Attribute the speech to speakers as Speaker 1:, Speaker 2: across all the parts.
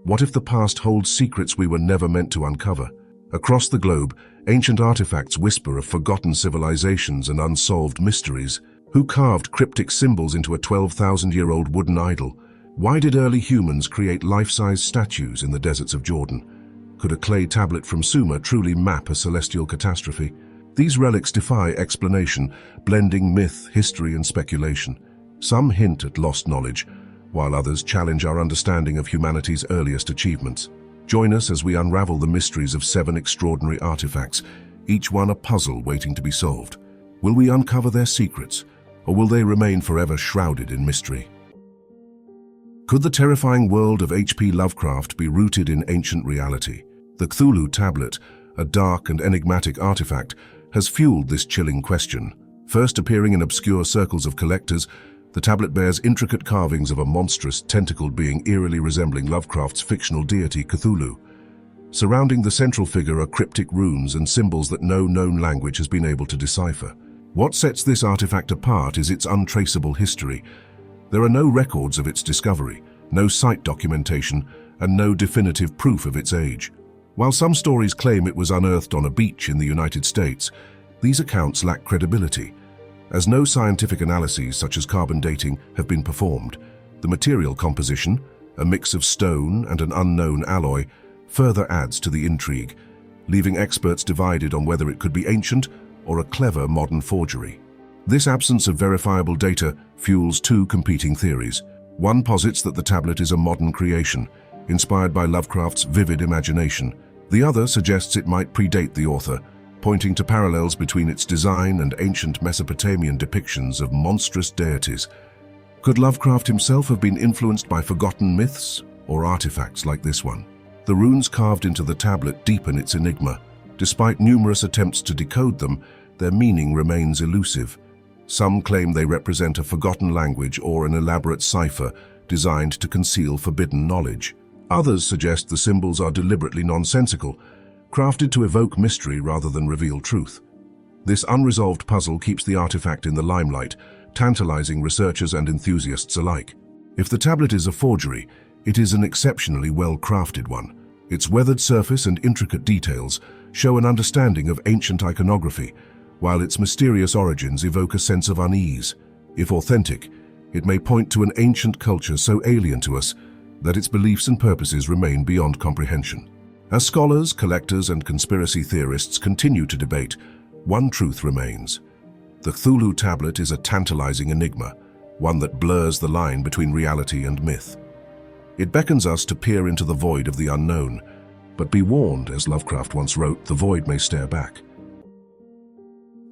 Speaker 1: What if the past holds secrets we were never meant to uncover? Across the globe, ancient artifacts whisper of forgotten civilizations and unsolved mysteries. Who carved cryptic symbols into a 12,000-year-old wooden idol? Why did early humans create life-size statues in the deserts of Jordan? Could a clay tablet from Sumer truly map a celestial catastrophe? These relics defy explanation, blending myth, history, and speculation. Some hint at lost knowledge, while others challenge our understanding of humanity's earliest achievements. Join us as we unravel the mysteries of 7 extraordinary artifacts, each one a puzzle waiting to be solved. Will we uncover their secrets, or will they remain forever shrouded in mystery? Could the terrifying world of H.P. Lovecraft be rooted in ancient reality? The Cthulhu Tablet, a dark and enigmatic artifact, has fueled this chilling question. First appearing in obscure circles of collectors, the tablet bears intricate carvings of a monstrous, tentacled being eerily resembling Lovecraft's fictional deity Cthulhu. Surrounding the central figure are cryptic runes and symbols that no known language has been able to decipher. What sets this artifact apart is its untraceable history. There are no records of its discovery, no site documentation, and no definitive proof of its age. While some stories claim it was unearthed on a beach in the United States, these accounts lack credibility, as no scientific analyses such as carbon dating have been performed. The material composition, a mix of stone and an unknown alloy, further adds to the intrigue, leaving experts divided on whether it could be ancient or a clever modern forgery. This absence of verifiable data fuels 2 competing theories. One posits that the tablet is a modern creation, inspired by Lovecraft's vivid imagination. The other suggests it might predate the author, pointing to parallels between its design and ancient Mesopotamian depictions of monstrous deities. Could Lovecraft himself have been influenced by forgotten myths or artifacts like this one? The runes carved into the tablet deepen its enigma. Despite numerous attempts to decode them, their meaning remains elusive. Some claim they represent a forgotten language or an elaborate cipher designed to conceal forbidden knowledge. Others suggest the symbols are deliberately nonsensical, crafted to evoke mystery rather than reveal truth. This unresolved puzzle keeps the artifact in the limelight, tantalizing researchers and enthusiasts alike. If the tablet is a forgery, it is an exceptionally well-crafted one. Its weathered surface and intricate details show an understanding of ancient iconography, while its mysterious origins evoke a sense of unease. If authentic, it may point to an ancient culture so alien to us that its beliefs and purposes remain beyond comprehension. As scholars, collectors, and conspiracy theorists continue to debate, one truth remains. The Cthulhu Tablet is a tantalizing enigma, one that blurs the line between reality and myth. It beckons us to peer into the void of the unknown, but be warned, as Lovecraft once wrote, the void may stare back.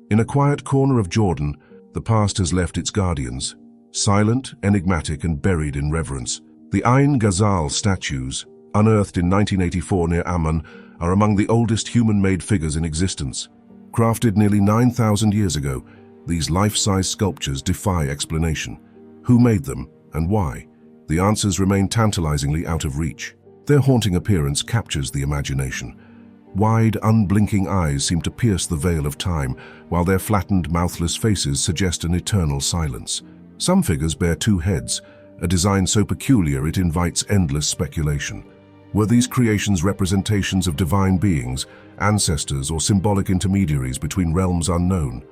Speaker 1: In a quiet corner of Jordan, the past has left its guardians, silent, enigmatic, and buried in reverence. The Ghazal statues, unearthed in 1984 near Amman, are among the oldest human-made figures in existence. Crafted nearly 9,000 years ago, these life-size sculptures defy explanation. Who made them, and why? The answers remain tantalizingly out of reach. Their haunting appearance captures the imagination. Wide, unblinking eyes seem to pierce the veil of time, while their flattened, mouthless faces suggest an eternal silence. Some figures bear 2 heads, a design so peculiar it invites endless speculation. Were these creations representations of divine beings, ancestors, or symbolic intermediaries between realms unknown?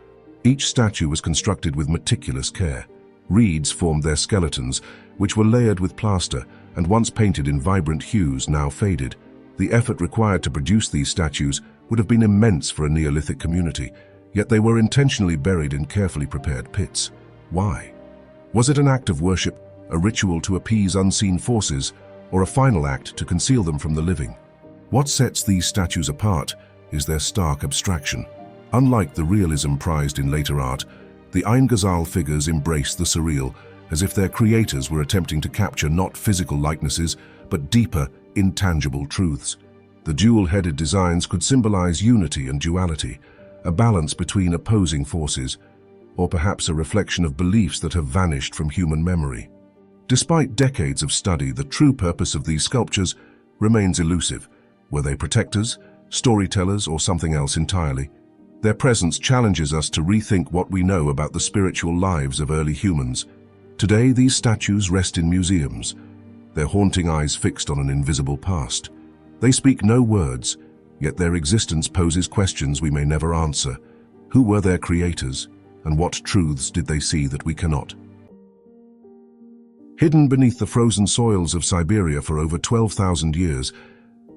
Speaker 1: Each statue was constructed with meticulous care. Reeds formed their skeletons, which were layered with plaster and once painted in vibrant hues, now faded. The effort required to produce these statues would have been immense for a Neolithic community, yet they were intentionally buried in carefully prepared pits. Why? Was it an act of worship, a ritual to appease unseen forces, or a final act to conceal them from the living? What sets these statues apart is their stark abstraction. Unlike the realism prized in later art, the Ghazal figures embrace the surreal, as if their creators were attempting to capture not physical likenesses, but deeper, intangible truths. The dual-headed designs could symbolize unity and duality, a balance between opposing forces, or perhaps a reflection of beliefs that have vanished from human memory. Despite decades of study, the true purpose of these sculptures remains elusive. Were they protectors, storytellers, or something else entirely? Their presence challenges us to rethink what we know about the spiritual lives of early humans. Today, these statues rest in museums, their haunting eyes fixed on an invisible past. They speak no words, yet their existence poses questions we may never answer. Who were their creators, and what truths did they see that we cannot? Hidden beneath the frozen soils of Siberia for over 12,000 years,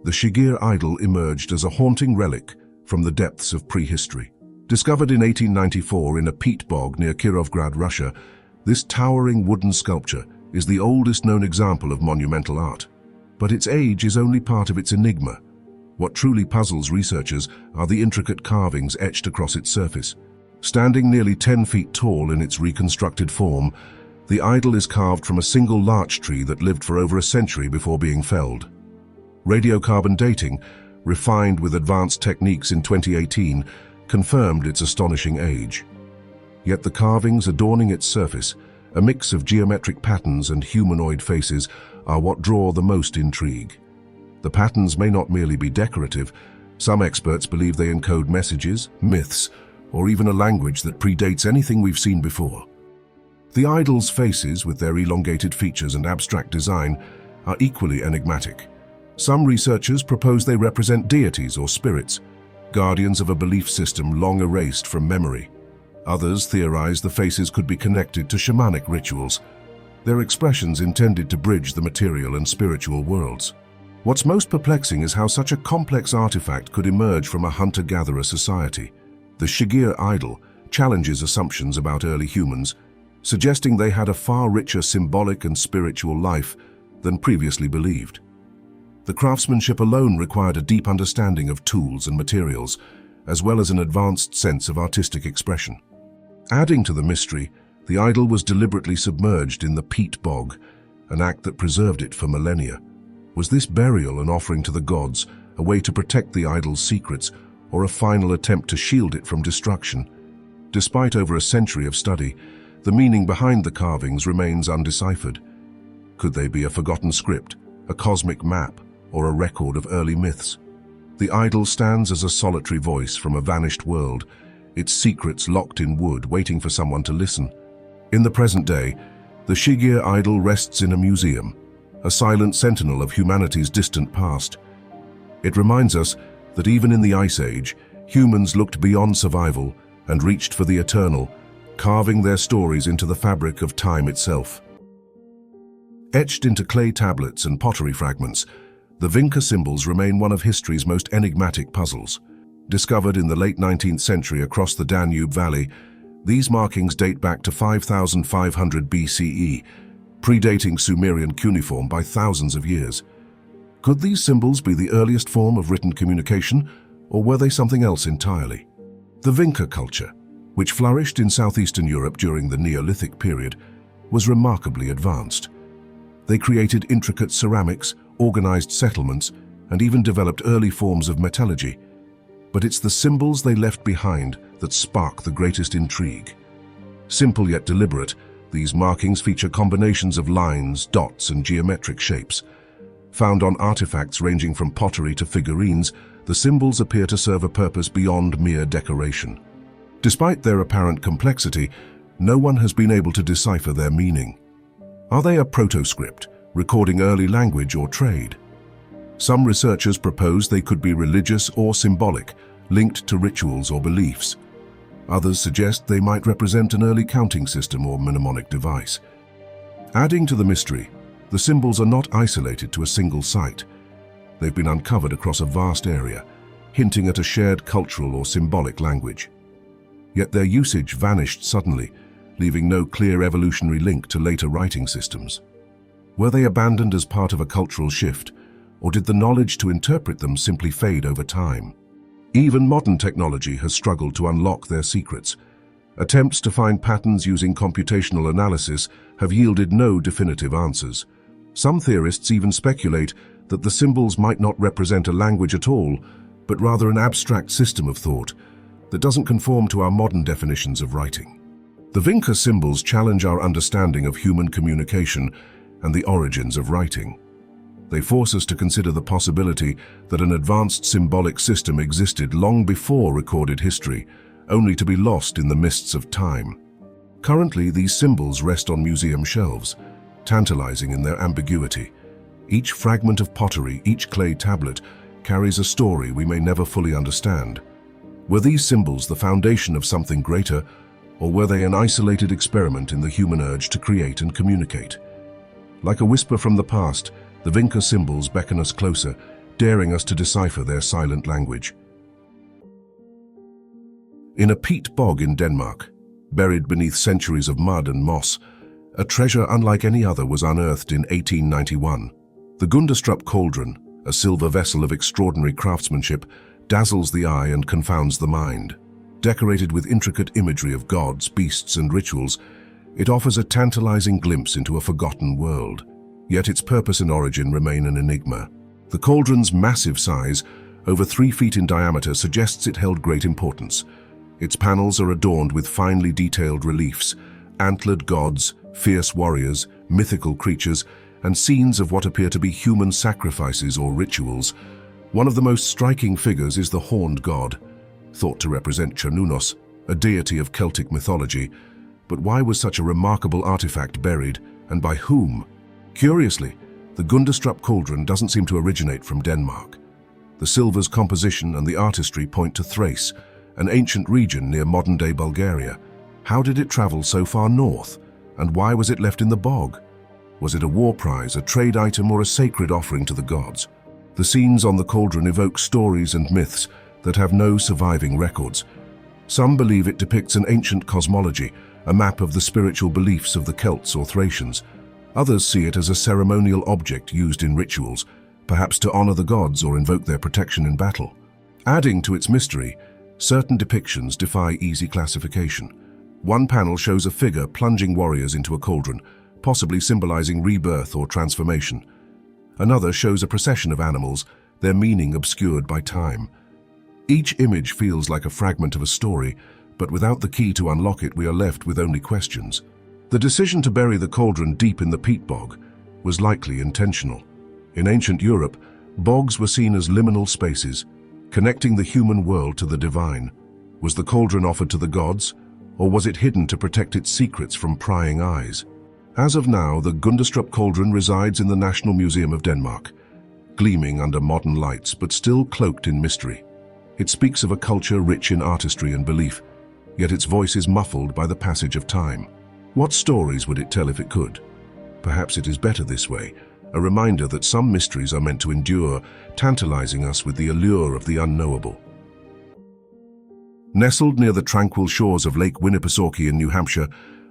Speaker 1: the Shigir Idol emerged as a haunting relic from the depths of prehistory. Discovered in 1894 in a peat bog near Kirovgrad, Russia, this towering wooden sculpture is the oldest known example of monumental art. But its age is only part of its enigma. What truly puzzles researchers are the intricate carvings etched across its surface. Standing nearly 10 feet tall in its reconstructed form, the idol is carved from a single larch tree that lived for over a century before being felled. Radiocarbon dating, refined with advanced techniques in 2018, confirmed its astonishing age. Yet the carvings adorning its surface, a mix of geometric patterns and humanoid faces, are what draw the most intrigue. The patterns may not merely be decorative. Some experts believe they encode messages, myths, or even a language that predates anything we've seen before. The idol's faces, with their elongated features and abstract design, are equally enigmatic. Some researchers propose they represent deities or spirits, guardians of a belief system long erased from memory. Others theorize the faces could be connected to shamanic rituals, their expressions intended to bridge the material and spiritual worlds. What's most perplexing is how such a complex artifact could emerge from a hunter-gatherer society. The Shigir Idol challenges assumptions about early humans, suggesting they had a far richer symbolic and spiritual life than previously believed. The craftsmanship alone required a deep understanding of tools and materials, as well as an advanced sense of artistic expression. Adding to the mystery, the idol was deliberately submerged in the peat bog, an act that preserved it for millennia. Was this burial an offering to the gods, a way to protect the idol's secrets, or a final attempt to shield it from destruction? Despite over a century of study, the meaning behind the carvings remains undeciphered. Could they be a forgotten script, a cosmic map, or a record of early myths? The idol stands as a solitary voice from a vanished world, its secrets locked in wood, waiting for someone to listen. In the present day, the Shigir Idol rests in a museum, a silent sentinel of humanity's distant past. It reminds us that even in the Ice Age, humans looked beyond survival and reached for the eternal, carving their stories into the fabric of time itself. Etched into clay tablets and pottery fragments, the Vinča Symbols remain one of history's most enigmatic puzzles. Discovered in the late 19th century across the Danube Valley, these markings date back to 5500 BCE, predating Sumerian cuneiform by thousands of years. Could these symbols be the earliest form of written communication, or were they something else entirely? The Vinča culture, which flourished in southeastern Europe during the Neolithic period, was remarkably advanced. They created intricate ceramics, organized settlements, and even developed early forms of metallurgy. But it's the symbols they left behind that spark the greatest intrigue. Simple yet deliberate, these markings feature combinations of lines, dots, and geometric shapes. Found on artifacts ranging from pottery to figurines, the symbols appear to serve a purpose beyond mere decoration. Despite their apparent complexity, no one has been able to decipher their meaning. Are they a proto-script, recording early language or trade? Some researchers propose they could be religious or symbolic, linked to rituals or beliefs. Others suggest they might represent an early counting system or mnemonic device. Adding to the mystery, the symbols are not isolated to a single site. They've been uncovered across a vast area, hinting at a shared cultural or symbolic language. Yet their usage vanished suddenly, leaving no clear evolutionary link to later writing systems. Were they abandoned as part of a cultural shift, or did the knowledge to interpret them simply fade over time? Even modern technology has struggled to unlock their secrets. Attempts to find patterns using computational analysis have yielded no definitive answers. Some theorists even speculate that the symbols might not represent a language at all, but rather an abstract system of thought that doesn't conform to our modern definitions of writing. The Vinča symbols challenge our understanding of human communication and the origins of writing. They force us to consider the possibility that an advanced symbolic system existed long before recorded history, only to be lost in the mists of time. Currently, these symbols rest on museum shelves, tantalizing in their ambiguity. Each fragment of pottery, each clay tablet, carries a story we may never fully understand. Were these symbols the foundation of something greater, or were they an isolated experiment in the human urge to create and communicate? Like a whisper from the past, the Vinča Symbols beckon us closer, daring us to decipher their silent language. In a peat bog in Denmark, buried beneath centuries of mud and moss, a treasure unlike any other was unearthed in 1891. The Gundestrup Cauldron, a silver vessel of extraordinary craftsmanship, dazzles the eye and confounds the mind. Decorated with intricate imagery of gods, beasts, and rituals, it offers a tantalizing glimpse into a forgotten world. Yet its purpose and origin remain an enigma. The cauldron's massive size, over 3 feet in diameter, suggests it held great importance. Its panels are adorned with finely detailed reliefs, antlered gods, fierce warriors, mythical creatures, and scenes of what appear to be human sacrifices or rituals. One of the most striking figures is the horned god, thought to represent Cernunnos, a deity of Celtic mythology. But why was such a remarkable artifact buried, and by whom? Curiously, the Gundestrup Cauldron doesn't seem to originate from Denmark. The silver's composition and the artistry point to Thrace, an ancient region near modern-day Bulgaria. How did it travel so far north, and why was it left in the bog? Was it a war prize, a trade item, or a sacred offering to the gods? The scenes on the cauldron evoke stories and myths that have no surviving records. Some believe it depicts an ancient cosmology, a map of the spiritual beliefs of the Celts or Thracians. Others see it as a ceremonial object used in rituals, perhaps to honor the gods or invoke their protection in battle. Adding to its mystery, certain depictions defy easy classification. One panel shows a figure plunging warriors into a cauldron, possibly symbolizing rebirth or transformation. Another shows a procession of animals, their meaning obscured by time. Each image feels like a fragment of a story, but without the key to unlock it, we are left with only questions. The decision to bury the cauldron deep in the peat bog was likely intentional. In ancient Europe, bogs were seen as liminal spaces, connecting the human world to the divine. Was the cauldron offered to the gods, or was it hidden to protect its secrets from prying eyes? As of now, the Gundestrup Cauldron resides in the National Museum of Denmark, gleaming under modern lights but still cloaked in mystery. It speaks of a culture rich in artistry and belief, yet its voice is muffled by the passage of time. What stories would it tell if it could? Perhaps it is better this way, a reminder that some mysteries are meant to endure, tantalizing us with the allure of the unknowable. Nestled near the tranquil shores of Lake Winnipesaukee in New Hampshire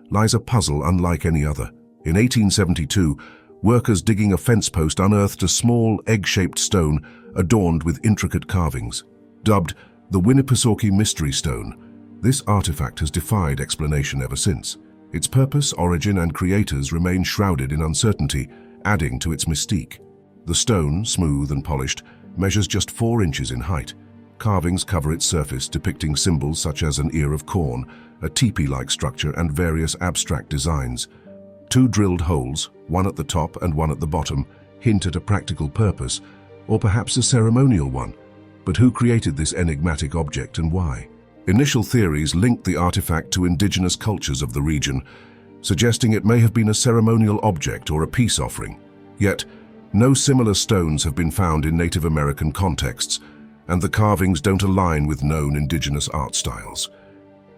Speaker 1: lies a puzzle unlike any other. In 1872, workers digging a fence post unearthed a small, egg-shaped stone adorned with intricate carvings. Dubbed the Winnipesaukee Mystery Stone, this artifact has defied explanation ever since. Its purpose, origin, and creators remain shrouded in uncertainty, adding to its mystique. The stone, smooth and polished, measures just 4 inches in height. Carvings cover its surface, depicting symbols such as an ear of corn, a teepee-like structure, and various abstract designs. 2 drilled holes, one at the top and one at the bottom, hint at a practical purpose, or perhaps a ceremonial one. But who created this enigmatic object and why? Initial theories linked the artifact to indigenous cultures of the region, suggesting it may have been a ceremonial object or a peace offering. Yet, no similar stones have been found in Native American contexts, and the carvings don't align with known indigenous art styles.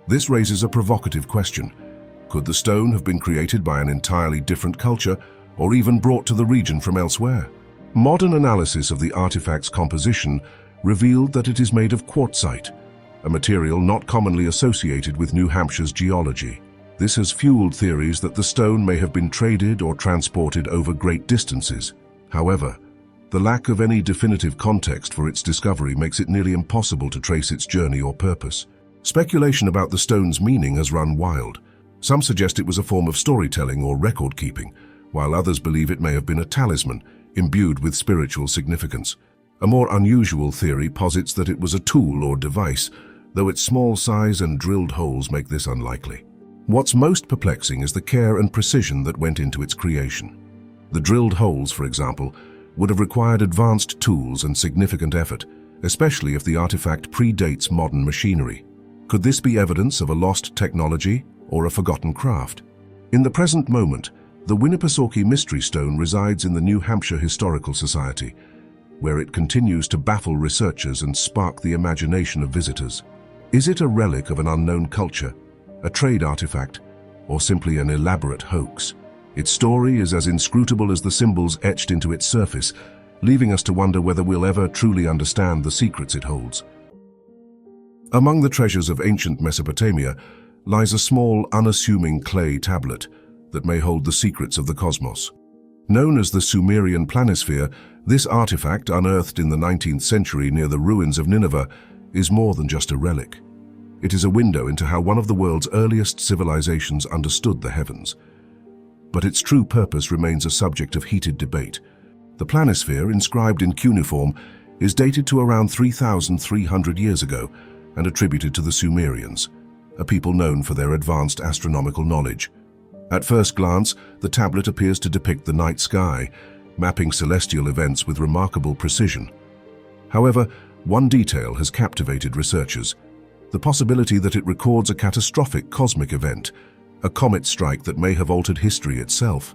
Speaker 1: This raises a provocative question. Could the stone have been created by an entirely different culture, or even brought to the region from elsewhere? Modern analysis of the artifact's composition revealed that it is made of quartzite, a material not commonly associated with New Hampshire's geology. This has fueled theories that the stone may have been traded or transported over great distances. However, the lack of any definitive context for its discovery makes it nearly impossible to trace its journey or purpose. Speculation about the stone's meaning has run wild. Some suggest it was a form of storytelling or record-keeping, while others believe it may have been a talisman, imbued with spiritual significance. A more unusual theory posits that it was a tool or device, though its small size and drilled holes make this unlikely. What's most perplexing is the care and precision that went into its creation. The drilled holes, for example, would have required advanced tools and significant effort, especially if the artifact predates modern machinery. Could this be evidence of a lost technology or a forgotten craft? In the present moment, The Winnipesaukee Mystery Stone resides in the New Hampshire Historical Society, where it continues to baffle researchers and spark the imagination of visitors. Is it a relic of an unknown culture, a trade artifact, or simply an elaborate hoax? Its story is as inscrutable as the symbols etched into its surface, leaving us to wonder whether we'll ever truly understand the secrets it holds. Among the treasures of ancient Mesopotamia lies a small, unassuming clay tablet that may hold the secrets of the cosmos. Known as the Sumerian Planisphere, this artifact, unearthed in the 19th century near the ruins of Nineveh, is more than just a relic. It is a window into how one of the world's earliest civilizations understood the heavens. But its true purpose remains a subject of heated debate. The planisphere, inscribed in cuneiform, is dated to around 3,300 years ago and attributed to the Sumerians, a people known for their advanced astronomical knowledge. At first glance, the tablet appears to depict the night sky, mapping celestial events with remarkable precision. However, one detail has captivated researchers: the possibility that it records a catastrophic cosmic event, a comet strike that may have altered history itself.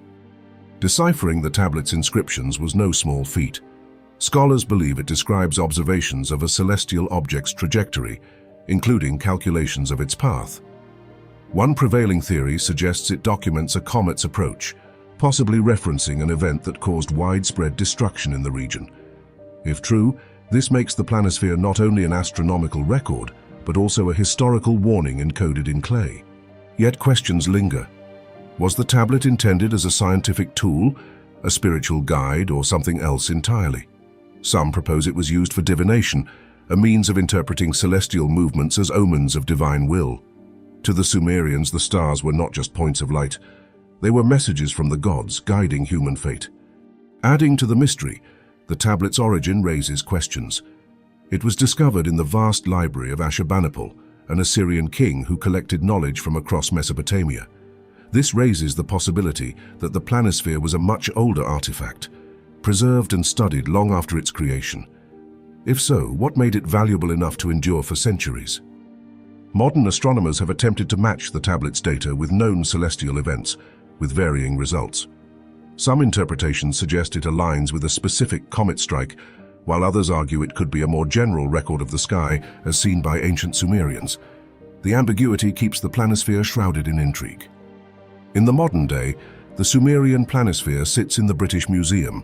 Speaker 1: Deciphering the tablet's inscriptions was no small feat. Scholars believe it describes observations of a celestial object's trajectory, including calculations of its path. One prevailing theory suggests it documents a comet's approach, possibly referencing an event that caused widespread destruction in the region. If true, this makes the planisphere not only an astronomical record, but also a historical warning encoded in clay. Yet questions linger. Was the tablet intended as a scientific tool, a spiritual guide, or something else entirely? Some propose it was used for divination, a means of interpreting celestial movements as omens of divine will. To the Sumerians, the stars were not just points of light. They were messages from the gods guiding human fate. Adding to the mystery, the tablet's origin raises questions. It was discovered in the vast library of Ashurbanipal, an Assyrian king who collected knowledge from across Mesopotamia. This raises the possibility that the planisphere was a much older artifact, preserved and studied long after its creation. If so, what made it valuable enough to endure for centuries? Modern astronomers have attempted to match the tablet's data with known celestial events, with varying results. Some interpretations suggest it aligns with a specific comet strike, while others argue it could be a more general record of the sky as seen by ancient Sumerians. The ambiguity keeps the planisphere shrouded in intrigue. In the modern day, the Sumerian Planisphere sits in the British Museum,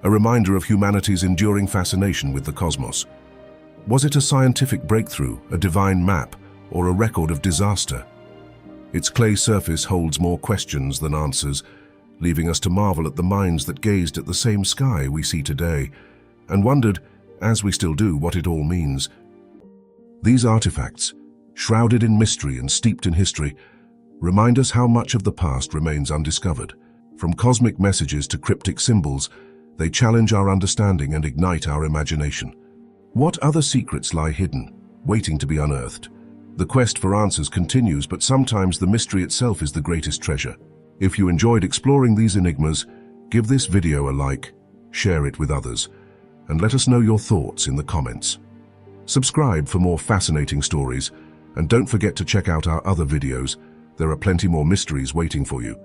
Speaker 1: a reminder of humanity's enduring fascination with the cosmos. Was it a scientific breakthrough, a divine map, or a record of disaster? Its clay surface holds more questions than answers, leaving us to marvel at the minds that gazed at the same sky we see today, and wondered, as we still do, what it all means. These artifacts, shrouded in mystery and steeped in history, remind us how much of the past remains undiscovered. From cosmic messages to cryptic symbols, they challenge our understanding and ignite our imagination. What other secrets lie hidden, waiting to be unearthed? The quest for answers continues, but sometimes the mystery itself is the greatest treasure. If you enjoyed exploring these enigmas, give this video a like, share it with others, and let us know your thoughts in the comments. Subscribe for more fascinating stories, and don't forget to check out our other videos. There are plenty more mysteries waiting for you.